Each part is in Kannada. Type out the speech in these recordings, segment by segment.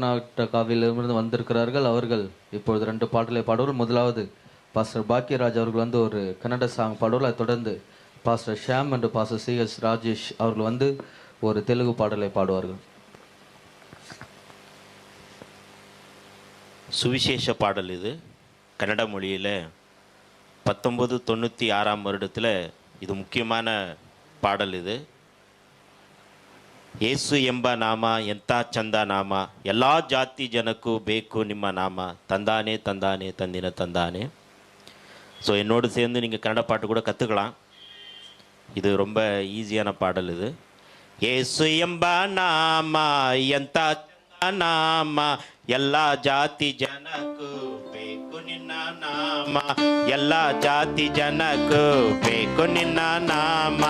கர்நாடகாவிலிருந்து வந்திருக்கிறார்கள். அவர்கள் இப்பொழுது 2 பாடலை பாடுவார்கள். முதலாவது பாஸ்டர் பாக்கியராஜ் அவர்கள் வந்து ஒரு கன்னட சாங் பாடுவார்கள். அதை தொடர்ந்து பாஸ்டர் ஷியாம் மற்றும் பாஸ்டர் CS ராஜேஷ் அவர்கள் வந்து ஒரு தெலுங்கு பாடலை பாடுவார்கள். சுவிசேஷ பாடல் இது கன்னட மொழியில் 1996 வருடத்தில் இது முக்கியமான பாடல். இது ಯೇಸು ಎಂಬ ನಾಮ ಎಂಥ ಚಂದ ನಾಮ ಎಲ್ಲ ಜಾತಿ ಜನಕ್ಕೂ ಬೇಕು ನಿಮ್ಮ ನಾಮ ತಂದಾನೆ ತಂದಾನೆ ತಂದಿನ ತಂದಾನೆ. ஸோ என்னோடு சேர்ந்து நீங்கள் கன்னட பாட்டு கூட கற்றுக்கலாம். இது ரொம்ப ஈஸியான பாடல். இது ಯೇಸು ಎಂಬ ನಾಮ ಎಂಥ ಚಂದ ನಾಮ ಎಲ್ಲ ಜಾತಿ ಜನಕ್ಕೂ ಬೇಕು ನಿನ್ನ ನಾಮ ಎಲ್ಲ ಜಾತಿ ಜನಕ್ಕೂ ಬೇಕು ನಿನ್ನ ನಾಮ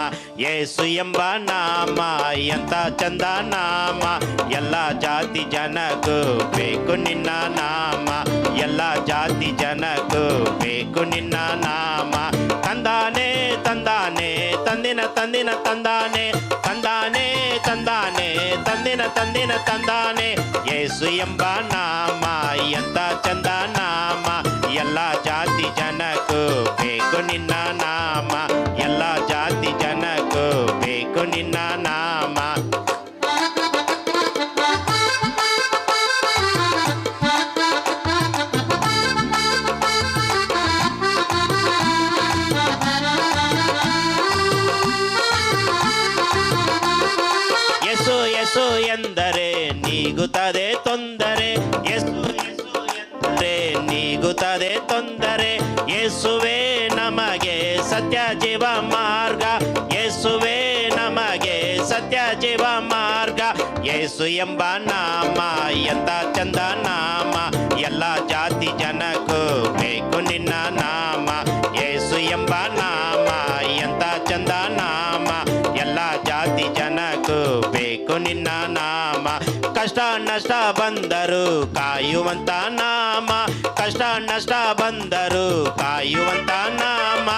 ಯೇಸು ಎಂಬ ನಾಮ ಎಂಥ ಚಂದ ನಾಮ ಎಲ್ಲ ಜಾತಿ ಜನಕ್ಕೂ ಬೇಕು ನಿನ್ನ ನಾಮ ಎಲ್ಲ ಜಾತಿ ಜನಕ್ಕೂ ಬೇಕು ನಿನ್ನ ನಾಮ ತಂದಾನೆ ತಂದಾನೆ ತಂದಿನ ತಂದಿನ ತಂದಾನೆ ತಂದಾನೆ ತಂದಾನೆ ತಂದಿನ ತಂದಿನ ತಂದಾನೆ ಯೇಸು ಎಂಬ ನಾಮ ಎಂಥ ಚಂದ ನಾಮ ಎಲ್ಲ ಜಾತಿ ಜನಕ್ಕೂ ಬೇಕು ನಿನ್ನ ನಾಮ ಎಲ್ಲ ಜಾತಿ ಜನಕ್ಕೂ ಬೇಕು ನಿನ್ನ ನಾಮ. ಯೇಸು ಯೇಸು ಎಂದರೆ ನೀಗುತ್ತದೆ ತೊಂದರೆ ಯೇಸು ಯೇಸು ಎಂದರೆ ನೀಗುತ್ತದೆ ತೊಂದರೆ ಯೇಸುವೇ ನಮಗೆ ಸತ್ಯ ಜೀವ ಮಾರ್ಗ ಯೇಸುವೇ ನಮಗೆ ಸತ್ಯ ಜೀವ ಮಾರ್ಗ ಯೇಸು ಎಂಬ ನಾಮ ಎಂಥ ಚಂದ ನಾಮ ಎಲ್ಲ ಜಾತಿ ಜನಕ್ಕೂ ಬೇಕು ನಿನ್ನ ನಾಮ ಯೇಸು ಎಂಬ ನಾಮ ಎಂಥ ಚಂದ ನಾಮ ಎಲ್ಲ ಜಾತಿ ಜನಕ್ಕೂ ಬೇಕು ನಿನ್ನ ನಾಮ. ಕಷ್ಟ ನಷ್ಟ ಬಂದರು ಕಾಯುವಂತ ನಾಮ ಕಷ್ಟ ನಷ್ಟ ಬಂದರು ಕಾಯುವಂತ ನಾಮ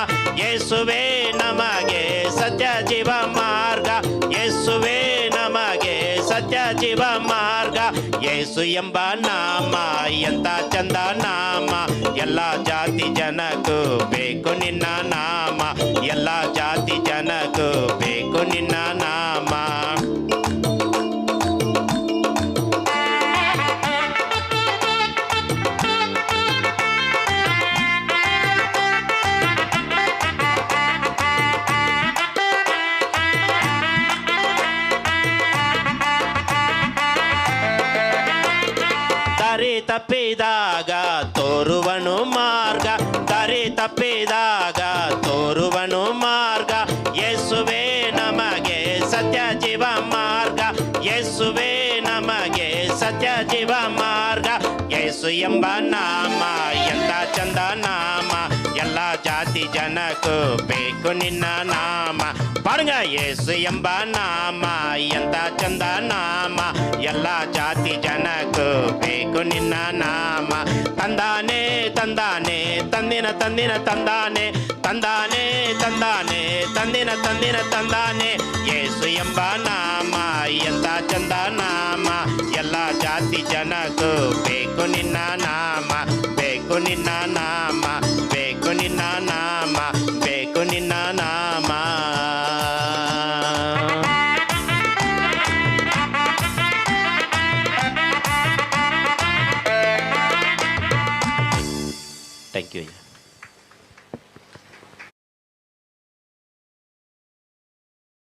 ಯೇಸುವೇ ನಮಗೆ ಸತ್ಯ ಜೀವ ಮಾರ್ಗ ಯೇಸುವೇ ನಮಗೆ ಸತ್ಯ ಜೀವ ಮಾರ್ಗ ಯೇಸು ಎಂಬ ನಾಮ ಎಂಥ ಚಂದ ನಾಮ ಎಲ್ಲ ಜಾತಿ ಜನಕ್ಕೂ ಬೇಕು ನಿನ್ನ ನಾಮ ಎಲ್ಲ ಜಾತಿ ಜನಕ್ಕೂ ಬೇಕು ನಿನ್ನ ನಾಮ. ದಾರಿ ತಪ್ಪಿದಾಗ ತೋರುವನು ಮಾರ್ಗ ದಾರಿ ತಪ್ಪಿದಾಗ ತೋರುವನು ಮಾರ್ಗ ಯೇಸುವೇ ನಮಗೆ ಸತ್ಯ ಜೀವ ಮಾರ್ಗ ಯೇಸುವೇ ನಮಗೆ ಸತ್ಯ ಜೀವ ಮಾರ್ಗ ಯೇಸು ಎಂಬ ನಾಮ ಎಂಥ ಚಂದ ನಾಮ ಎಲ್ಲ ಜಾತಿ ಜನಕ್ಕೂ ಬೇಕು ನಿನ್ನ ನಾಮ. ಪಾಡುಗ ಯೇಸು ಎಂಬ ನಾಮ ಎಂಥ ಚಂದ ನಾಮ ಎಲ್ಲ ಜಾತಿ ಜನಕ್ಕೂ ಬೇಕು ನಿನ್ನ ನಾಮ. ತಂದಾನೆ ತಂದಾನೆ ತಂದಿನ ತಂದಿನ ತಂದಾನೆ ತಂದಾನೆ ತಂದಾನೆ ತಂದಿನ ತಂದಿನ ತಂದಾನೆ ಯೇಸು ಎಂಬ ನಾಮ ಎಂಥ ಚಂದ ನಾಮ ಎಲ್ಲ ಜಾತಿ ಜನಕ್ಕೂ ಬೇಕು ನಿನ್ನ ನಾಮ ಬೇಕು ನಿನ್ನ ನಾಮ ಬೇಕು ನಿನ್ನ ನಾಮ ಬೇಕು ನಿನ್ನ ನಾಮ. Thank you.